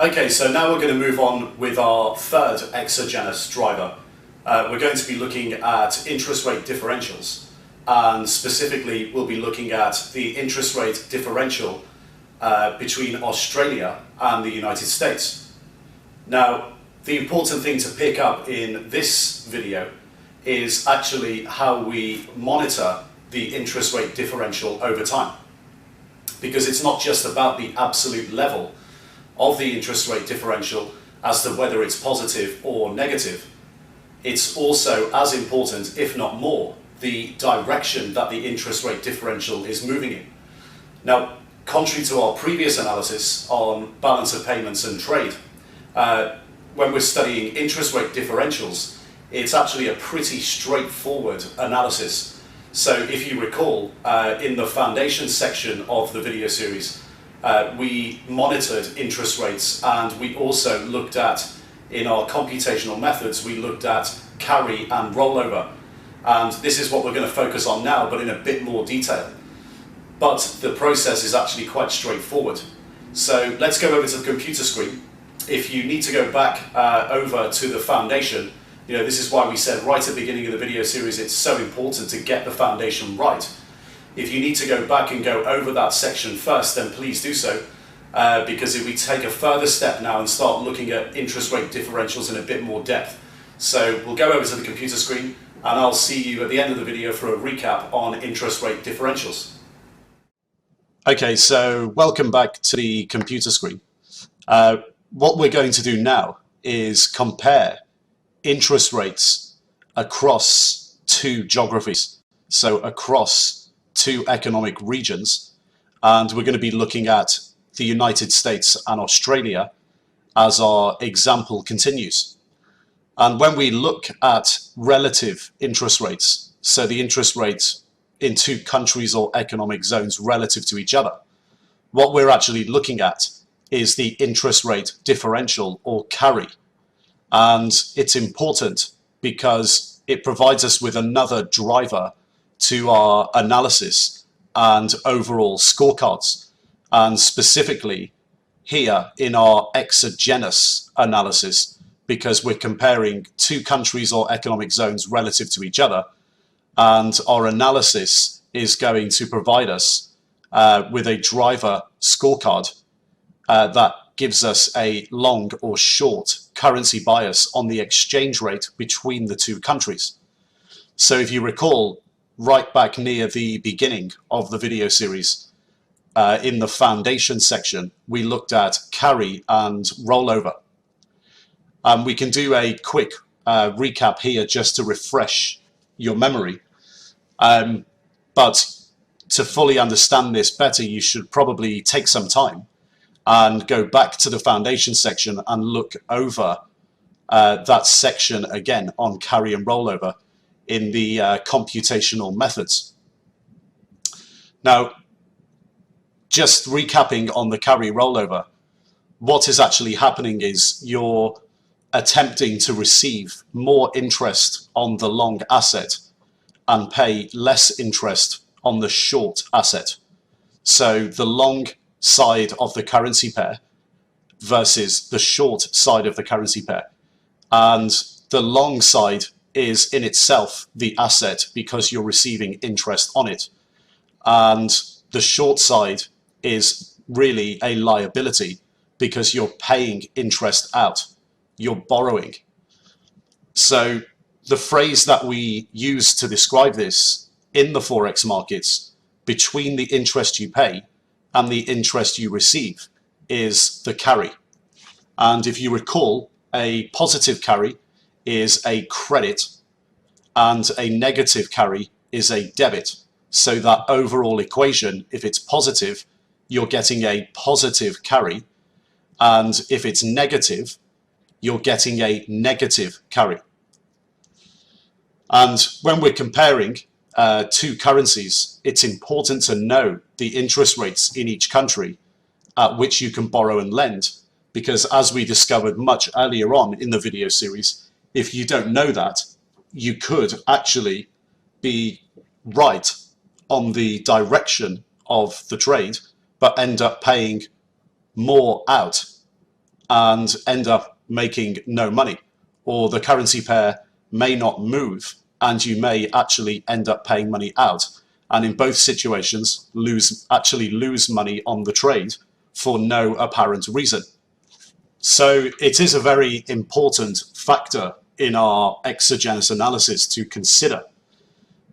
Okay, so now we're going to move on with our third exogenous driver. We're going to be looking at interest rate differentials, and specifically we'll be looking at the interest rate differential between Australia and the United States. Now, the important thing to pick up in this video is actually how we monitor the interest rate differential over time, because it's not just about the absolute level of the interest rate differential as to whether it's positive or negative. It's also as important, if not more, the direction that the interest rate differential is moving in. Now, contrary to our previous analysis on balance of payments and trade, when we're studying interest rate differentials, it's actually a pretty straightforward analysis. So if you recall, in the foundation section of the video series, we monitored interest rates, and we also looked at, in our computational methods, we looked at carry and rollover. And this is what we're going to focus on now, but in a bit more detail. But the process is actually quite straightforward. So let's go over to the computer screen. If you need to go back over to the foundation, this is why we said right at the beginning of the video series, it's so important to get the foundation right. If you need to go back and go over that section first, then please do so, because if we take a further step now and start looking at interest rate differentials in a bit more depth. So we'll go over to the computer screen, and I'll see you at the end of the video for a recap on interest rate differentials. Okay, so welcome back to the computer screen. What we're going to do now is compare interest rates across two geographies, so across two economic regions, and we're going to be looking at the United States and Australia as our example continues. And when we look at relative interest rates, so the interest rates in two countries or economic zones relative to each other, what we're actually looking at is the interest rate differential, or carry. And it's important because it provides us with another driver to our analysis and overall scorecards. And specifically here in our exogenous analysis, because we're comparing two countries or economic zones relative to each other, and our analysis is going to provide us with a driver scorecard that gives us a long or short currency bias on the exchange rate between the two countries. So if you recall, right back near the beginning of the video series, in the foundation section, we looked at carry and rollover. We can do a quick recap here just to refresh your memory. But to fully understand this better, you should probably take some time and go back to the foundation section and look over that section again on carry and rollover in the computational methods. Now, just recapping on the carry rollover, what is actually happening is you're attempting to receive more interest on the long asset and pay less interest on the short asset. So the long side of the currency pair versus the short side of the currency pair. And the long side is in itself the asset because you're receiving interest on it. And the short side is really a liability because you're paying interest out, you're borrowing. So the phrase that we use to describe this in the Forex markets, between the interest you pay and the interest you receive, is the carry. And if you recall, a positive carry is a credit and a negative carry is a debit. So that overall equation, if it's positive, you're getting a positive carry, and if it's negative, you're getting a negative carry. And when we're comparing two currencies, it's important to know the interest rates in each country at which you can borrow and lend, because as we discovered much earlier on in the video series, if you don't know that, you could actually be right on the direction of the trade, but end up paying more out and end up making no money, or the currency pair may not move and you may actually end up paying money out. And in both situations, actually lose money on the trade for no apparent reason. So it is a very important factor in our exogenous analysis to consider,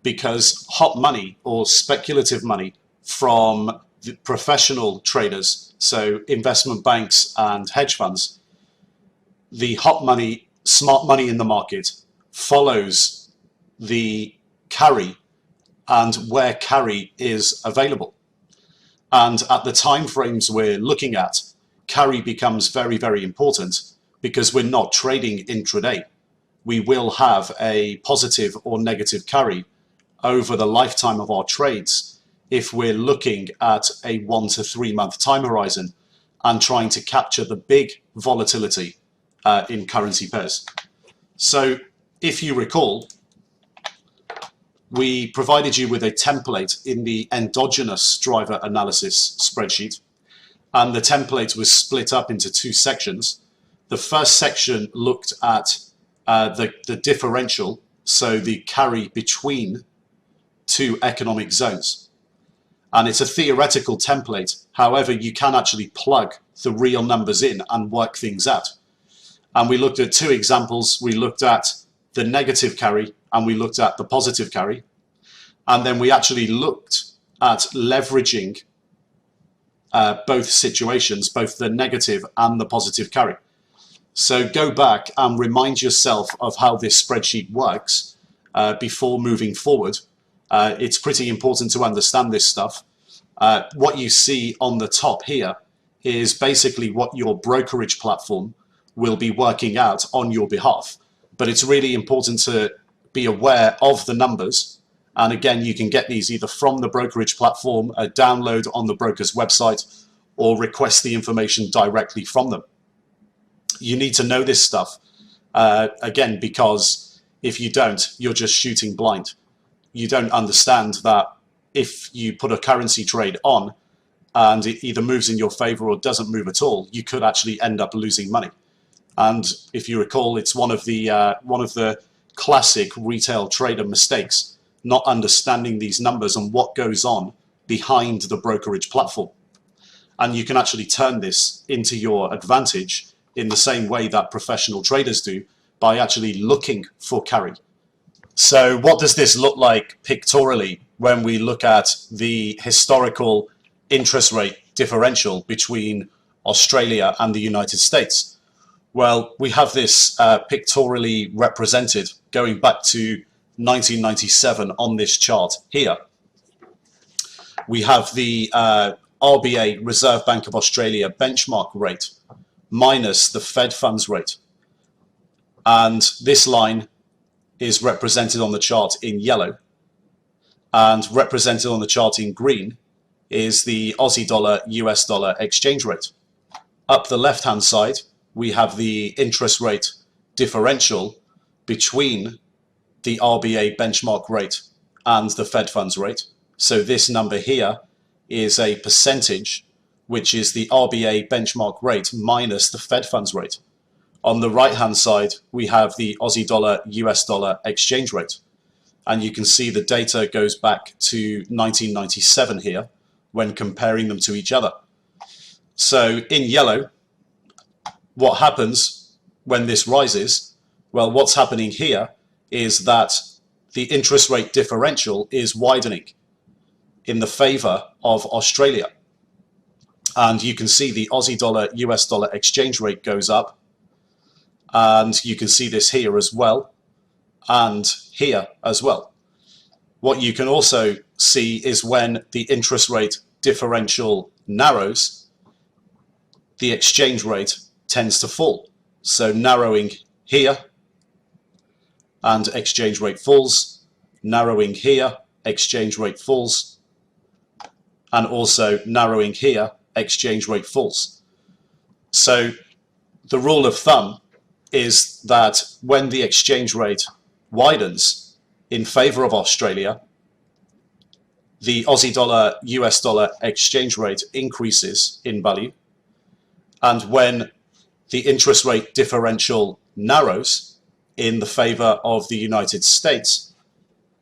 because hot money or speculative money from the professional traders, so investment banks and hedge funds, the hot money, smart money in the market follows the carry and where carry is available. And at the time frames we're looking at, carry becomes very, very important, because we're not trading intraday. We will have a positive or negative carry over the lifetime of our trades if we're looking at a 1 to 3 month time horizon and trying to capture the big volatility in currency pairs. So if you recall, we provided you with a template in the endogenous driver analysis spreadsheet, and the template was split up into 2 sections. The first section looked at the differential, so the carry between 2 economic zones. And it's a theoretical template. However, you can actually plug the real numbers in and work things out. And we looked at 2 examples. We looked at the negative carry and we looked at the positive carry. And then we actually looked at leveraging both situations, both the negative and the positive carry. So go back and remind yourself of how this spreadsheet works before moving forward. It's pretty important to understand this stuff. What you see on the top here is basically what your brokerage platform will be working out on your behalf. But it's really important to be aware of the numbers. And again, you can get these either from the brokerage platform, a download on the broker's website, or request the information directly from them. You need to know this stuff, again, because if you don't, you're just shooting blind. You don't understand that if you put a currency trade on and it either moves in your favor or doesn't move at all, you could actually end up losing money. And if you recall, it's one of the classic retail trader mistakes, not understanding these numbers and what goes on behind the brokerage platform. And you can actually turn this into your advantage in the same way that professional traders do, by actually looking for carry. So what does this look like pictorially when we look at the historical interest rate differential between Australia and the United States? Well, we have this pictorially represented going back to 1997 on this chart here. We have the RBA, Reserve Bank of Australia, benchmark rate minus the Fed funds rate. And this line is represented on the chart in yellow, and represented on the chart in green is the Aussie dollar US dollar exchange rate. Up the left hand side, we have the interest rate differential between the RBA benchmark rate and the Fed funds rate. So this number here is a percentage, which is the RBA benchmark rate minus the Fed funds rate. On the right hand side, we have the Aussie dollar US dollar exchange rate. And you can see the data goes back to 1997 here when comparing them to each other. So in yellow, what happens when this rises? Well, what's happening here is that the interest rate differential is widening in the favor of Australia. And you can see the Aussie dollar US dollar exchange rate goes up. And you can see this here as well, and here as well. What you can also see is when the interest rate differential narrows, the exchange rate tends to fall. So narrowing here, and exchange rate falls, narrowing here, exchange rate falls, and also narrowing here, exchange rate falls. So the rule of thumb is that when the exchange rate widens in favor of Australia, the Aussie dollar US dollar exchange rate increases in value. And when the interest rate differential narrows in the favor of the United States,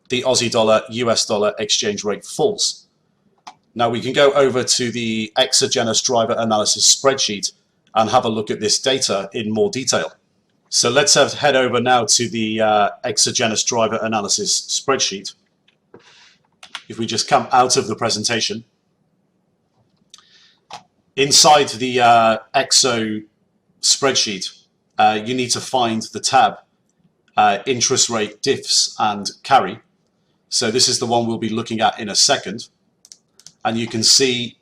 the Aussie dollar US dollar exchange rate falls. Now we can go over to the exogenous driver analysis spreadsheet and have a look at this data in more detail. So let's head over now to the exogenous driver analysis spreadsheet. If we just come out of the presentation, inside the EXO spreadsheet, you need to find the tab interest rate diffs and carry. So this is the one we'll be looking at in a second. And you can see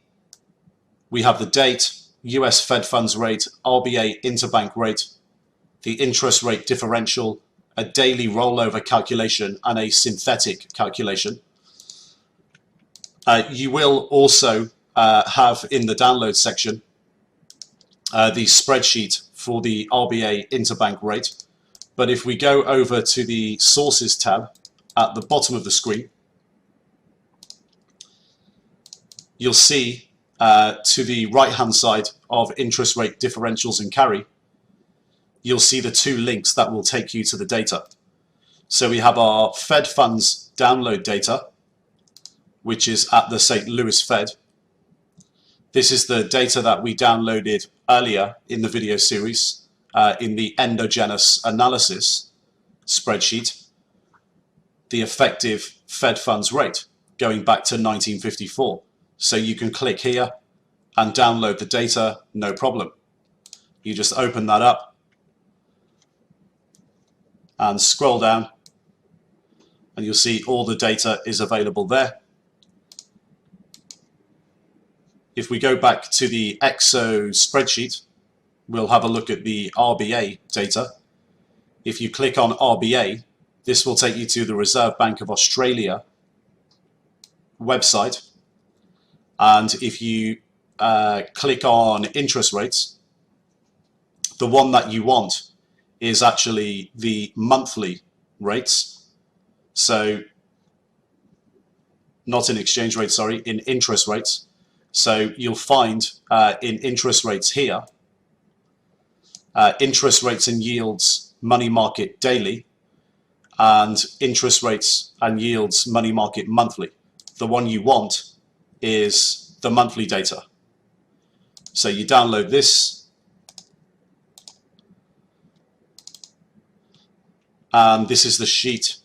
we have the date, US Fed funds rate, RBA interbank rate, the interest rate differential, a daily rollover calculation, and a synthetic calculation. You will also have in the download section the spreadsheet for the RBA interbank rate. But if we go over to the sources tab at the bottom of the screen, you'll see to the right hand side of interest rate differentials and carry, you'll see the two links that will take you to the data. So we have our Fed funds download data, which is at the St. Louis Fed. This is the data that we downloaded earlier in the video series in the endogenous analysis spreadsheet, the effective Fed funds rate going back to 1954. So you can click here and download the data, no problem. You just open that up and scroll down and you'll see all the data is available there. If we go back to the EXO spreadsheet, we'll have a look at the RBA data. If you click on RBA, this will take you to the Reserve Bank of Australia website. And if you click on interest rates, the one that you want is actually the monthly rates. So not in exchange rates, sorry, in interest rates. So you'll find in interest rates here, interest rates and yields money market daily and interest rates and yields money market monthly. The one you want is the monthly data. So you download this and this is the sheet.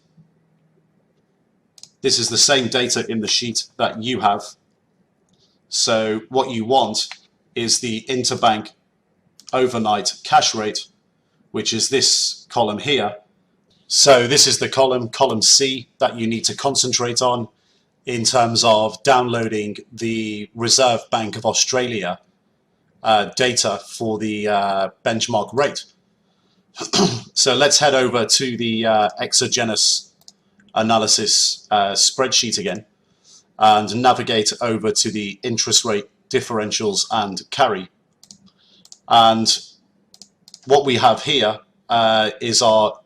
This is the same data in the sheet that you have. So what you want is the interbank overnight cash rate, which is this column here. So this is the column C, that you need to concentrate on in terms of downloading the Reserve Bank of Australia data for the benchmark rate. So let's head over to the exogenous analysis spreadsheet again and navigate over to the interest rate differentials and carry. And what we have here is our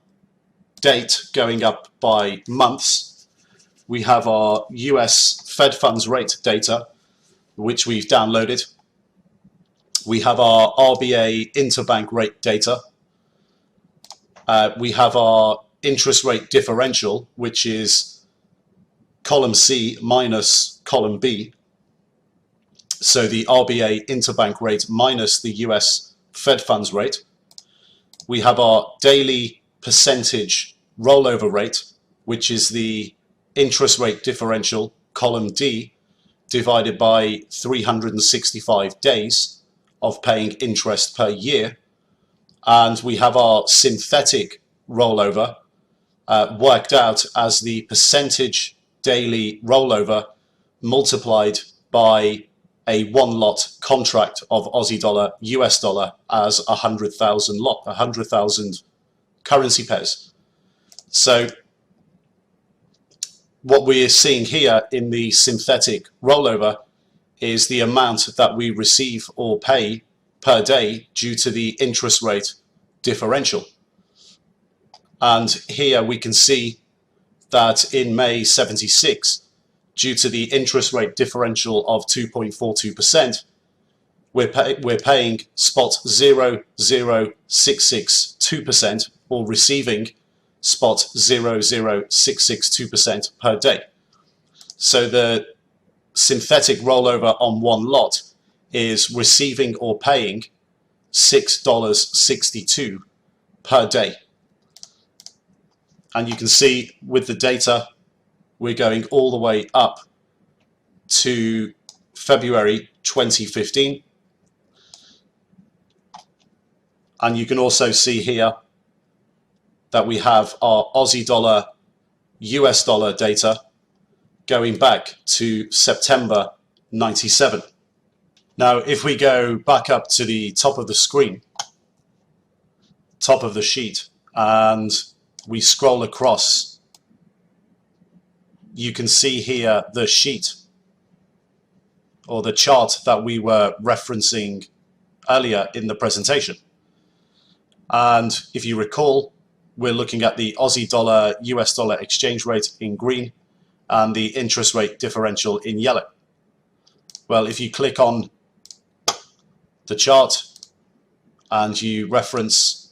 date going up by months. We have our US Fed funds rate data, which we've downloaded. We have our RBA interbank rate data. We have our interest rate differential, which is column C minus column B. So the RBA interbank rate minus the US Fed funds rate. We have our daily percentage rollover rate, which is the interest rate differential, column D, divided by 365 days of paying interest per year. And we have our synthetic rollover worked out as the percentage daily rollover multiplied by a one lot contract of Aussie dollar, US dollar as 100,000 currency pairs. So what we are seeing here in the synthetic rollover is the amount that we receive or pay per day due to the interest rate differential. And here we can see that in May 76, due to the interest rate differential of 2.42%, we're paying spot 0.00662% or receiving spot 0.00662% per day. So the synthetic rollover on one lot is receiving or paying $6.62 per day. And you can see with the data, we're going all the way up to February 2015. And you can also see here that we have our Aussie dollar, US dollar data going back to September 97. Now, if we go back up to the top of the screen, top of the sheet, and we scroll across, you can see here the sheet or the chart that we were referencing earlier in the presentation. And if you recall, we're looking at the Aussie dollar, US dollar exchange rate in green and the interest rate differential in yellow. Well, if you click on the chart and you reference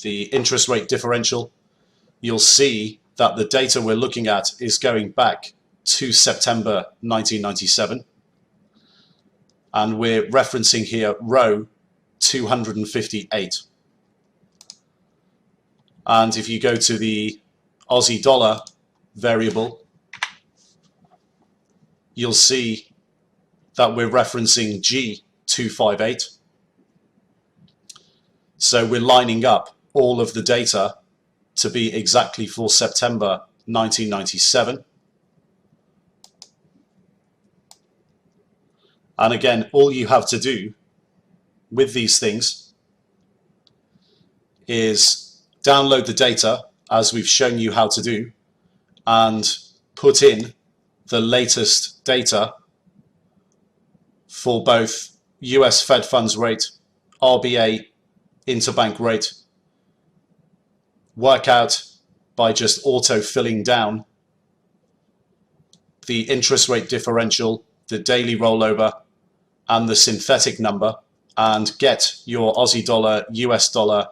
the interest rate differential, you'll see that the data we're looking at is going back to September 1997. And we're referencing here row 258. And if you go to the Aussie dollar variable, you'll see that we're referencing G258. So we're lining up all of the data to be exactly for September 1997. And again, all you have to do with these things is download the data, as we've shown you how to do, and put in the latest data for both US Fed funds rate, RBA interbank rate, work out by just auto-filling down the interest rate differential, the daily rollover, and the synthetic number, and get your Aussie dollar, US dollar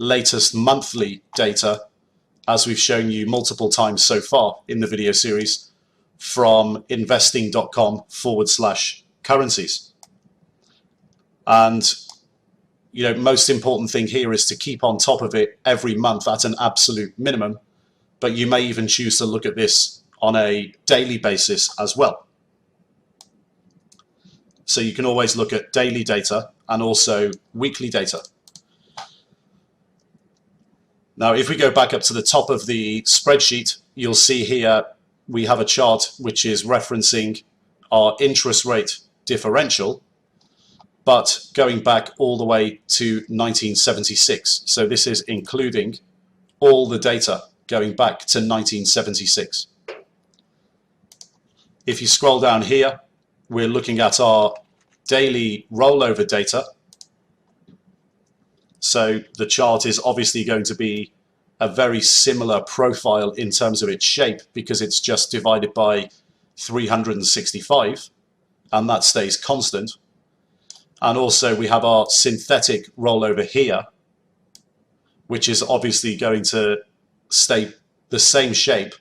latest monthly data, as we've shown you multiple times so far in the video series, from investing.com/currencies. And most important thing here is to keep on top of it every month at an absolute minimum, but you may even choose to look at this on a daily basis as well. So you can always look at daily data and also weekly data. Now, if we go back up to the top of the spreadsheet, you'll see here we have a chart which is referencing our interest rate differential, but going back all the way to 1976. So this is including all the data going back to 1976. If you scroll down here, we're looking at our daily rollover data. So the chart is obviously going to be a very similar profile in terms of its shape, because it's just divided by 365, and that stays constant. And also we have our synthetic rollover here, which is obviously going to stay the same shape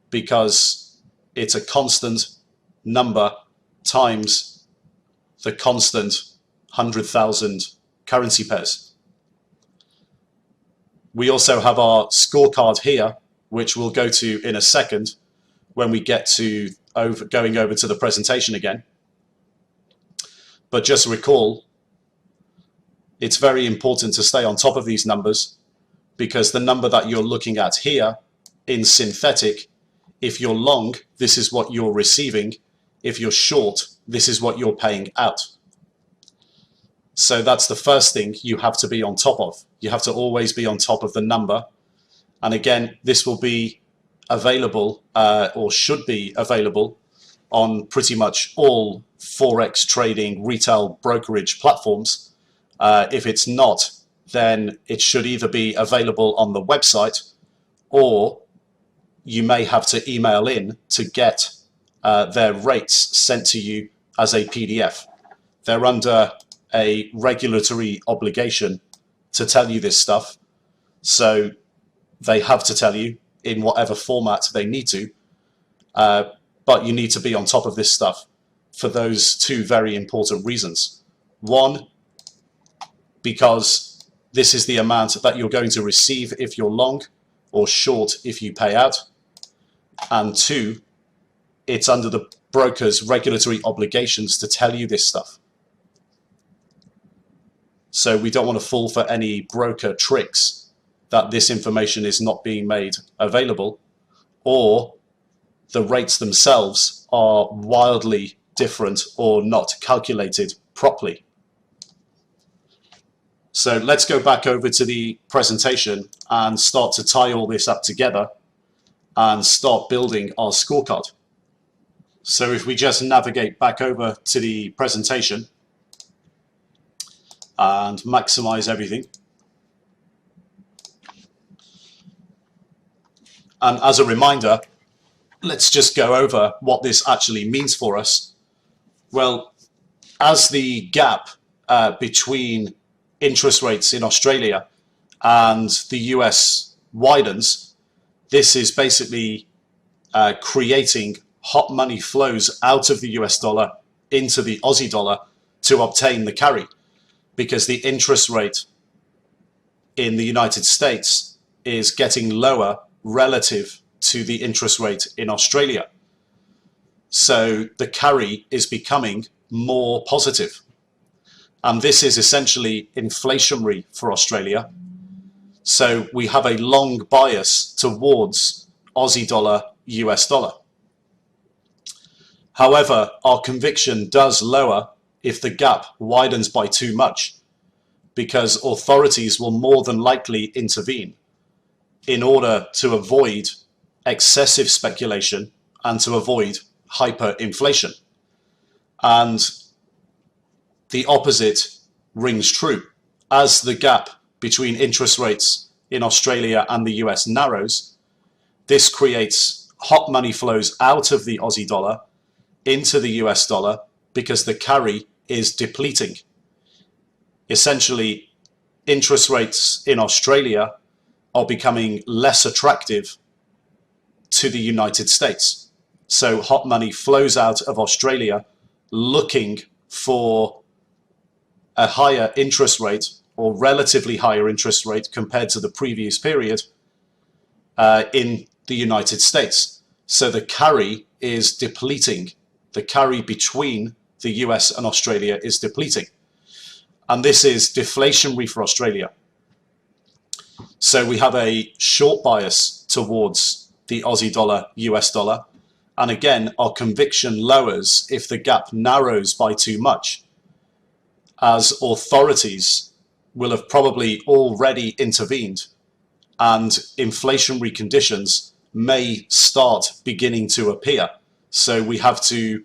because it's a constant number times the constant 100,000 currency pairs. We also have our scorecard here, which we'll go to in a second when we get to going over to the presentation again. But just recall, it's very important to stay on top of these numbers, because the number that you're looking at here in synthetic, if you're long, this is what you're receiving. If you're short, this is what you're paying out. So that's the first thing you have to be on top of. You have to always be on top of the number. And again, this will be available or should be available on pretty much all Forex trading retail brokerage platforms. If it's not, then it should either be available on the website, or you may have to email in to get their rates sent to you as a PDF. they're under a regulatory obligation to tell you this stuff. So they have to tell you in whatever format they need to. But you need to be on top of this stuff for those two very important reasons. One, because this is the amount that you're going to receive if you're long, or short if you pay out. And two, it's under the broker's regulatory obligations to tell you this stuff. So we don't want to fall for any broker tricks that this information is not being made available, or the rates themselves are wildly different or not calculated properly. So let's go back over to the presentation and start to tie all this up together and start building our scorecard. So if we just navigate back over to the presentation and maximize everything. And as a reminder, let's just go over what this actually means for us. Well, as the gap between interest rates in Australia and the US widens, this is basically creating hot money flows out of the US dollar into the Aussie dollar to obtain the carry, because the interest rate in the United States is getting lower relative to the interest rate in Australia. So the carry is becoming more positive. And this is essentially inflationary for Australia. So we have a long bias towards Aussie dollar, US dollar. However, our conviction does lower if the gap widens by too much, because authorities will more than likely intervene in order to avoid excessive speculation and to avoid hyperinflation. And the opposite rings true. As the gap between interest rates in Australia and the US narrows, this creates hot money flows out of the Aussie dollar into the US dollar because the carry is depleting. Essentially, interest rates in Australia are becoming less attractive to the United States. So hot money flows out of Australia looking for a higher interest rate, or relatively higher interest rate compared to the previous period in the United States. So the carry is depleting. The carry between the US and Australia is depleting. And this is deflationary for Australia. So we have a short bias towards the Aussie dollar, US dollar. And again, our conviction lowers if the gap narrows by too much, as authorities will have probably already intervened and inflationary conditions may start beginning to appear. So we have to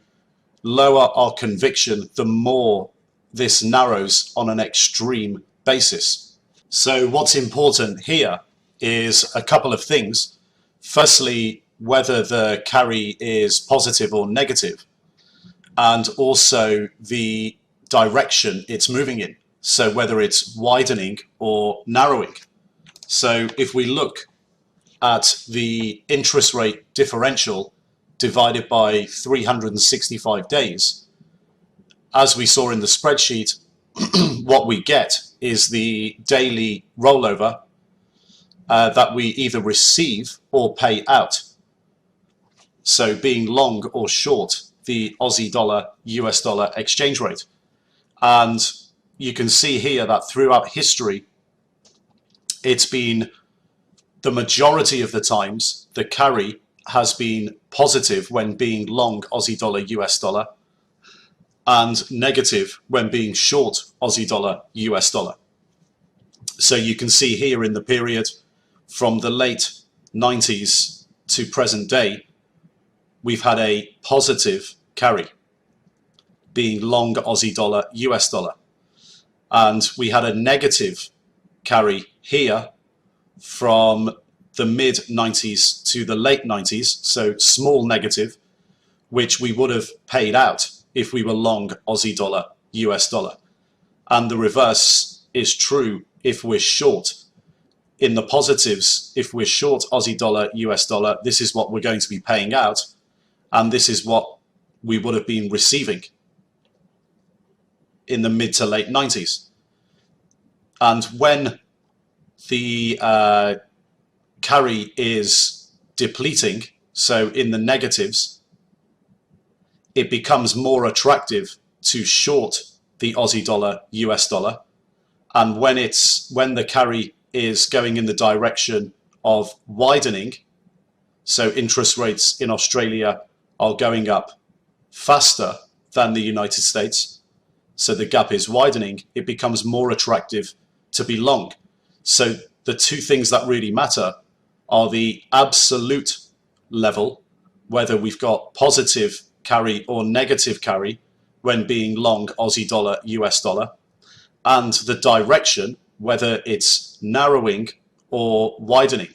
lower our conviction the more this narrows on an extreme basis. So what's important here is a couple of things. Firstly, whether the carry is positive or negative, and also the direction it's moving in. So whether it's widening or narrowing. So if we look at the interest rate differential divided by 365 days, as we saw in the spreadsheet, what we get is the daily rollover that we either receive or pay out. So being long or short the Aussie dollar, US dollar exchange rate. And you can see here that throughout history, it's been the majority of the times the carry has been positive when being long Aussie dollar, US dollar, and negative when being short Aussie dollar, US dollar. So you can see here in the period from the late 90s to present day, we've had a positive carry, being long Aussie dollar, US dollar. And we had a negative carry here from the mid 90s to the late 90s, so small negative, which we would have paid out if we were long Aussie dollar, US dollar. And the reverse is true if we're short. In the positives, if we're short Aussie dollar, US dollar, this is what we're going to be paying out, and this is what we would have been receiving in the mid to late 90s. And when the carry is depleting, so in the negatives, it becomes more attractive to short the Aussie dollar, US dollar. And when the carry is going in the direction of widening, so interest rates in Australia are going up faster than the United States, so the gap is widening, it becomes more attractive to be long. So the two things that really matter are the absolute level, whether we've got positive carry or negative carry when being long Aussie dollar, US dollar, and the direction, whether it's narrowing or widening.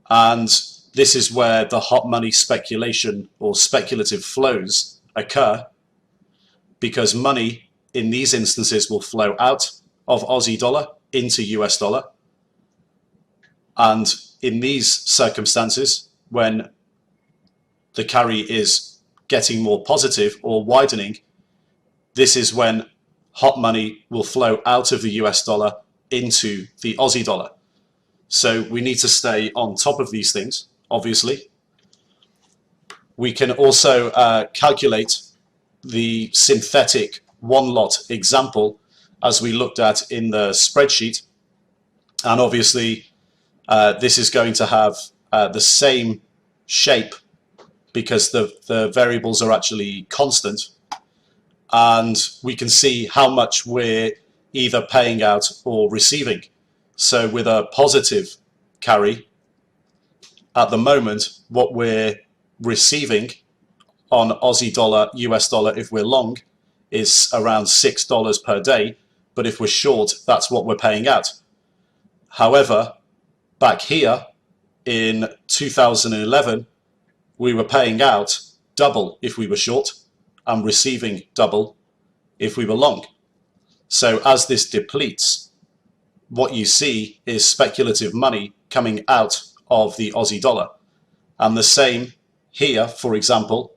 And this is where the hot money speculation or speculative flows occur, because money in these instances will flow out of Aussie dollar into US dollar. And in these circumstances, when the carry is getting more positive or widening, this is when hot money will flow out of the US dollar into the Aussie dollar. So we need to stay on top of these things, obviously. We can also calculate the synthetic one lot example as we looked at in the spreadsheet. And obviously, this is going to have the same shape because the variables are actually constant. And we can see how much we're either paying out or receiving. So with a positive carry, at the moment, what we're receiving on Aussie dollar, US dollar, if we're long, is around $6 per day. But if we're short, that's what we're paying out. However, back here in 2011, we were paying out double if we were short and receiving double if we were long. So as this depletes, what you see is speculative money coming out of the Aussie dollar. And the same here, for example,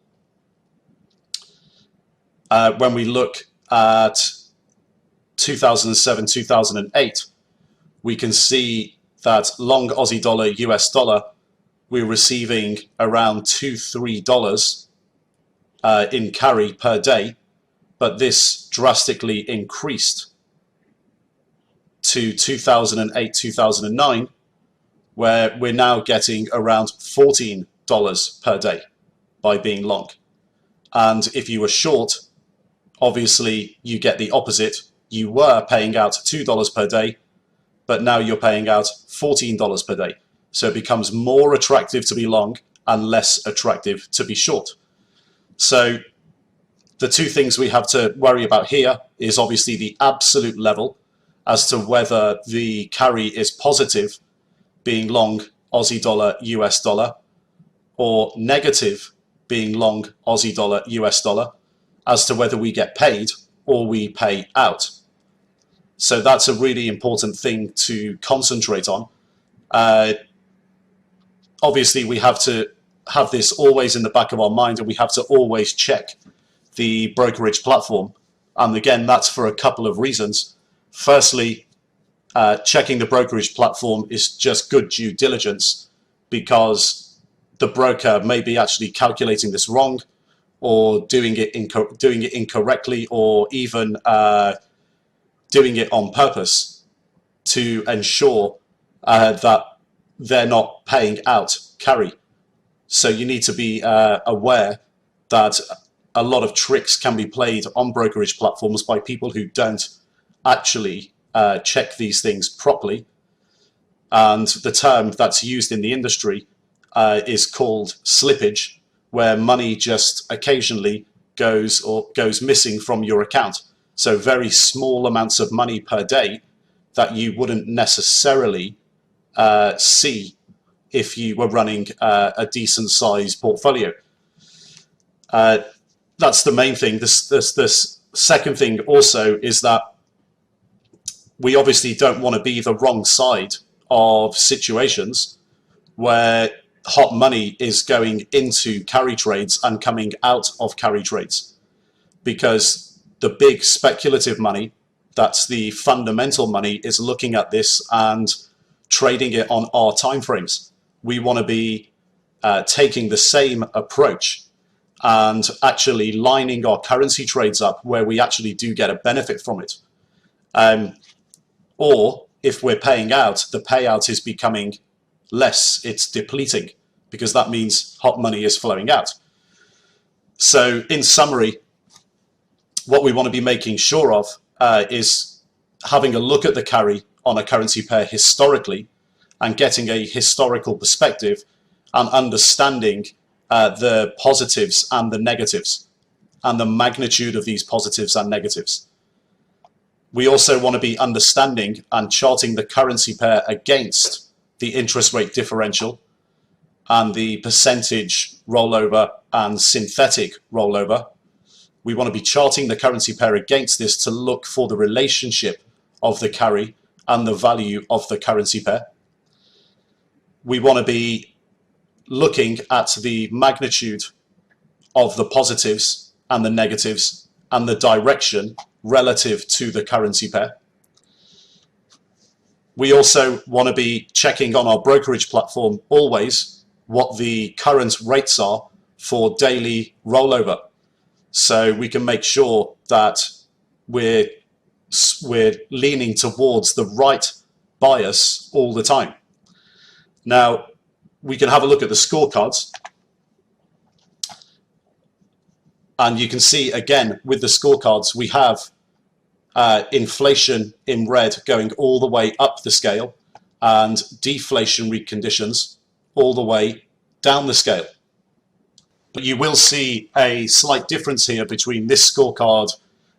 when we look at 2007, 2008, we can see that long Aussie dollar, US dollar, we're receiving around $2–3 in carry per day, but this drastically increased to 2008, 2009, where we're now getting around $14 per day by being long. And if you were short, obviously you get the opposite. You were paying out $2 per day, but now you're paying out $14 per day. So it becomes more attractive to be long and less attractive to be short. So the two things we have to worry about here is obviously the absolute level as to whether the carry is positive, being long Aussie dollar, US dollar, or negative, being long Aussie dollar, US dollar, as to whether we get paid or we pay out. So that's a really important thing to concentrate on. Obviously, we have to have this always in the back of our mind, and we have to always check the brokerage platform. And again, that's for a couple of reasons. Firstly, checking the brokerage platform is just good due diligence, because the broker may be actually calculating this wrong, or doing it incorrectly, or even doing it on purpose to ensure that they're not paying out carry. So you need to be aware that a lot of tricks can be played on brokerage platforms by people who don't actually check these things properly. And the term that's used in the industry is called slippage, where money just occasionally goes missing from your account. So very small amounts of money per day that you wouldn't necessarily see if you were running a decent sized portfolio. That's the main thing. This second thing also is that we obviously don't want to be the wrong side of situations where hot money is going into carry trades and coming out of carry trades, because the big speculative money, that's the fundamental money, is looking at this and trading it on our timeframes. We want to be taking the same approach and actually lining our currency trades up where we actually do get a benefit from it. Or if we're paying out, the payout is becoming less, it's depleting, because that means hot money is flowing out. So in summary, what we want to be making sure of is having a look at the carry on a currency pair historically and getting a historical perspective and understanding the positives and the negatives and the magnitude of these positives and negatives. We also want to be understanding and charting the currency pair against the interest rate differential and the percentage rollover and synthetic rollover. We want to be charting the currency pair against this to look for the relationship of the carry and the value of the currency pair. We want to be looking at the magnitude of the positives and the negatives and the direction relative to the currency pair. We also want to be checking on our brokerage platform always what the current rates are for daily rollover, so we can make sure that we're leaning towards the right bias all the time. Now, we can have a look at the scorecards, and you can see again with the scorecards we have inflation in red going all the way up the scale and deflationary conditions all the way down the scale. But you will see a slight difference here between this scorecard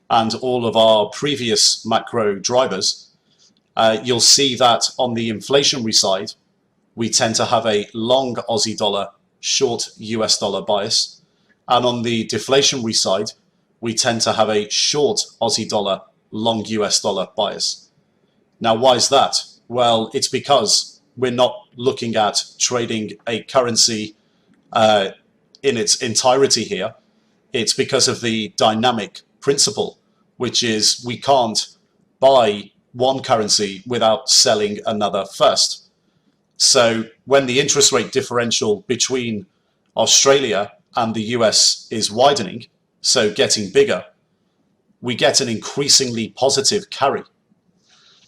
and all of our previous macro drivers. You'll see that on the inflationary side, we tend to have a long Aussie dollar, short US dollar bias. And on the deflationary side, we tend to have a short Aussie dollar, long US dollar bias. Now, why is that? Well, it's because we're not looking at trading a currency in its entirety here. It's because of the dynamic principle, which is we can't buy one currency without selling another first. So when the interest rate differential between Australia and the US is widening, so getting bigger, we get an increasingly positive carry.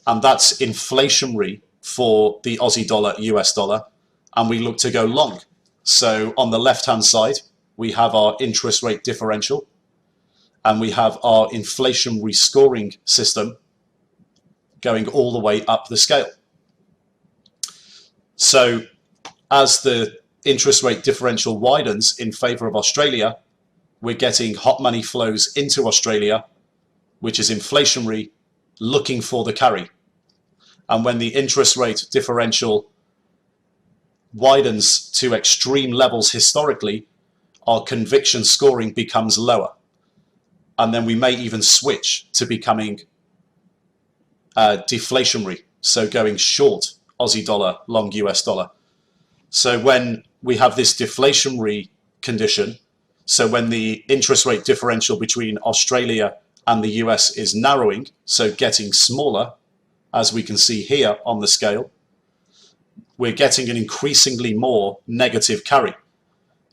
And that's inflationary for the Aussie dollar, US dollar, and we look to go long. So on the left-hand side, we have our interest rate differential, and we have our inflationary scoring system going all the way up the scale. So as the interest rate differential widens in favor of Australia, we're getting hot money flows into Australia, which is inflationary, looking for the carry. And when the interest rate differential widens to extreme levels historically, our conviction scoring becomes lower. And then we may even switch to becoming deflationary, so going short Aussie dollar, long US dollar. So when we have this deflationary condition, so when the interest rate differential between Australia and the US is narrowing, so getting smaller, as we can see here on the scale, we're getting an increasingly more negative carry.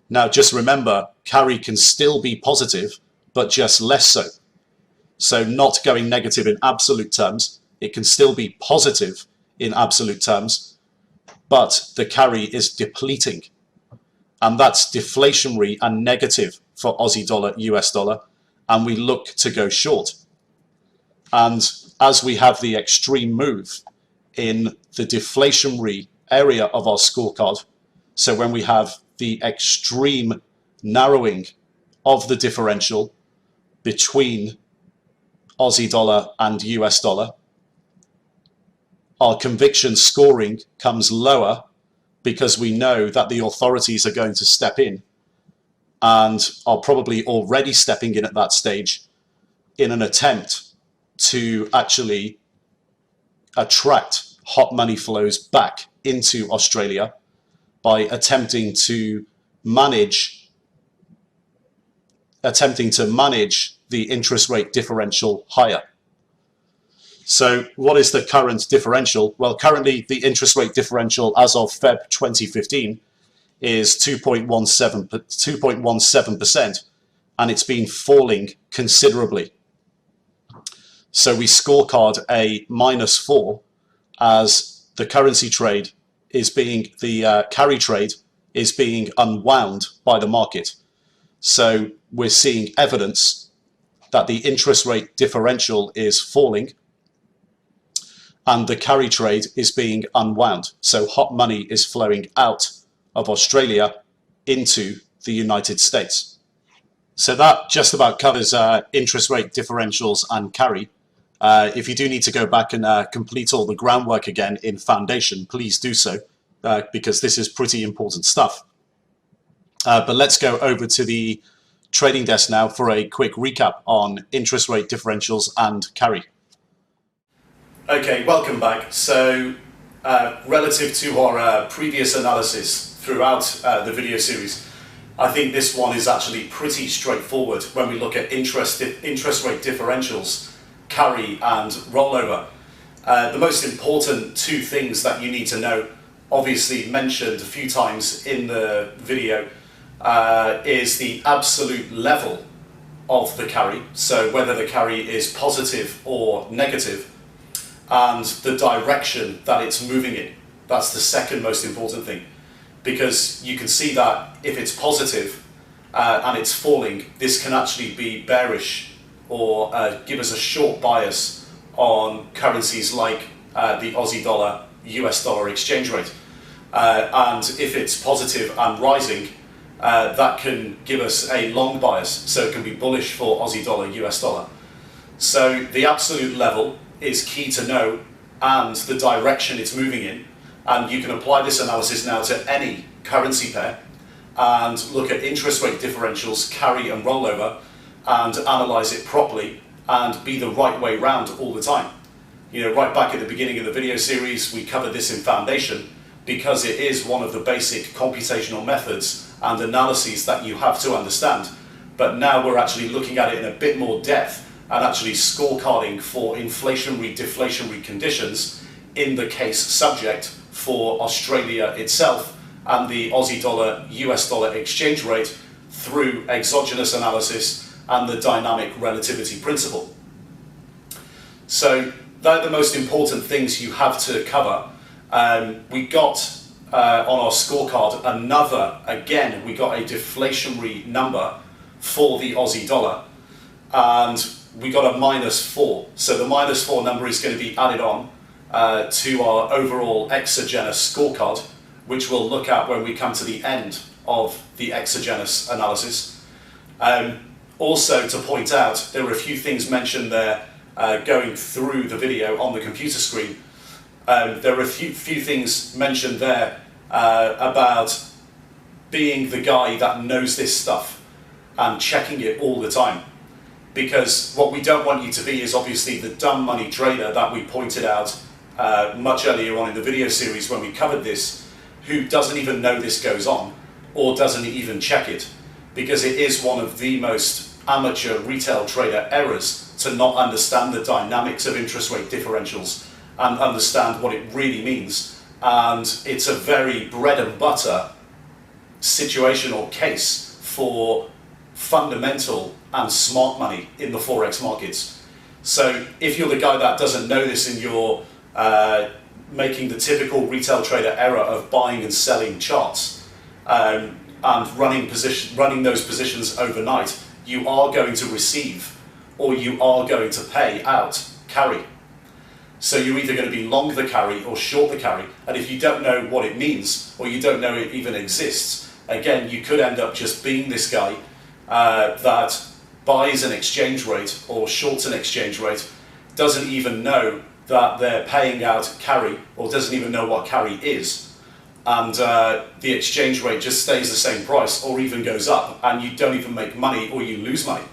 Now, just remember, carry can still be positive, but just less so. So not going negative in absolute terms, it can still be positive in absolute terms, but the carry is depleting. And that's deflationary and negative for Aussie dollar, US dollar, and we look to go short. And as we have the extreme move in the deflationary area of our scorecard, so when we have the extreme narrowing of the differential between Aussie dollar and US dollar, our conviction scoring comes lower because we know that the authorities are going to step in and are probably already stepping in at that stage in an attempt to actually attract hot money flows back into Australia by attempting to manage the interest rate differential higher. So what is the current differential? Well, currently the interest rate differential as of Feb 2015 is 2.17%, and it's been falling considerably. So we scorecard a -4 as the currency trade is being, the carry trade is being unwound by the market. So we're seeing evidence that the interest rate differential is falling and the carry trade is being unwound. So hot money is flowing out of Australia into the United States. So that just about covers interest rate differentials and carry. If you do need to go back and complete all the groundwork again in Foundation, please do so, because this is pretty important stuff. But let's go over to the trading desk now for a quick recap on interest rate differentials and carry. Okay, welcome back. So relative to our previous analysis throughout the video series, I think this one is actually pretty straightforward when we look at interest rate differentials, carry and rollover. The most important two things that you need to know, obviously mentioned a few times in the video, is the absolute level of the carry, so whether the carry is positive or negative, and the direction that it's moving in. That's the second most important thing, because you can see that if it's positive and it's falling, this can actually be bearish or give us a short bias on currencies like the Aussie dollar, US dollar exchange rate. And if it's positive and rising, that can give us a long bias, so it can be bullish for Aussie dollar, US dollar. So the absolute level is key to know, and the direction it's moving in. And you can apply this analysis now to any currency pair and look at interest rate differentials, carry and rollover, and analyze it properly and be the right way round all the time. You know, right back at the beginning of the video series, we covered this in Foundation because it is one of the basic computational methods and analyses that you have to understand. But now we're actually looking at it in a bit more depth and actually scorecarding for inflationary, deflationary conditions in the case subject for Australia itself and the Aussie dollar, US dollar exchange rate through exogenous analysis and the dynamic relativity principle. So they're the most important things you have to cover. We got on our scorecard we got a deflationary number for the Aussie dollar, and we got a -4. So the -4 number is going to be added on to our overall exogenous scorecard, which we'll look at when we come to the end of the exogenous analysis. Also to point out, there were a few things mentioned there going through the video on the computer screen. There were a few things mentioned there about being the guy that knows this stuff and checking it all the time. Because what we don't want you to be is obviously the dumb money trader that we pointed out much earlier on in the video series when we covered this, who doesn't even know this goes on or doesn't even check it. Because it is one of the most amateur retail trader errors to not understand the dynamics of interest rate differentials and understand what it really means. And it's a very bread and butter situation or case for fundamental and smart money in the Forex markets. So if you're the guy that doesn't know this and you're making the typical retail trader error of buying and selling charts and running those positions overnight, you are going to receive or you are going to pay out carry. So you're either going to be long the carry or short the carry. And if you don't know what it means or you don't know it even exists, again, you could end up just being this guy that buys an exchange rate or shorts an exchange rate, doesn't even know that they're paying out carry or doesn't even know what carry is. And the exchange rate just stays the same price or even goes up and you don't even make money or you lose money.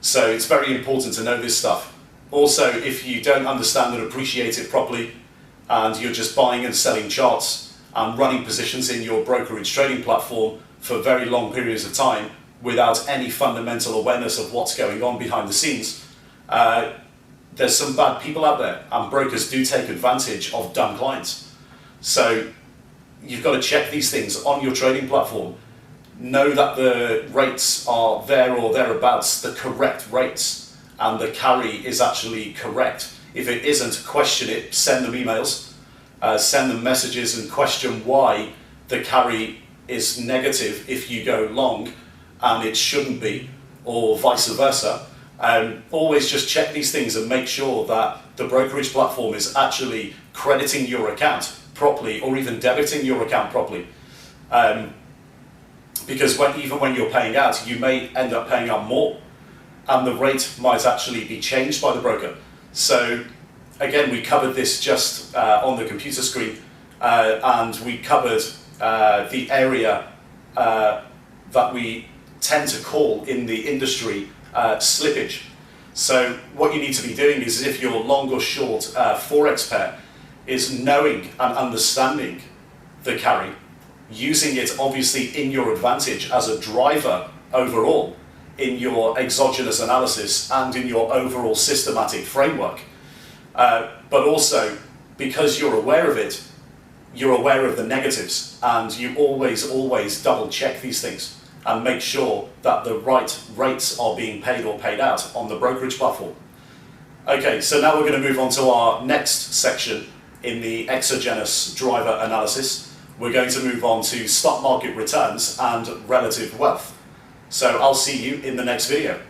So it's very important to know this stuff. Also, if you don't understand and appreciate it properly, and you're just buying and selling charts and running positions in your brokerage trading platform for very long periods of time without any fundamental awareness of what's going on behind the scenes, there's some bad people out there, and brokers do take advantage of dumb clients. So you've got to check these things on your trading platform. Know that the rates are there or thereabouts, the correct rates, and the carry is actually correct. If it isn't, question it, send them emails, send them messages and question why the carry is negative if you go long and it shouldn't be, or vice versa. Always just check these things and make sure that the brokerage platform is actually crediting your account properly or even debiting your account properly. Because even when you're paying out, you may end up paying out more and the rate might actually be changed by the broker. So again, we covered this just on the computer screen, and we covered the area that we tend to call in the industry slippage. So what you need to be doing is, if you're long or short forex pair, is knowing and understanding the carry, using it obviously in your advantage as a driver overall in your exogenous analysis and in your overall systematic framework. But also, because you're aware of it, you're aware of the negatives, and you always double check these things and make sure that the right rates are being paid or paid out on the brokerage platform. Okay, so now we're going to move on to our next section in the exogenous driver analysis. We're going to move on to stock market returns and relative wealth. So I'll see you in the next video.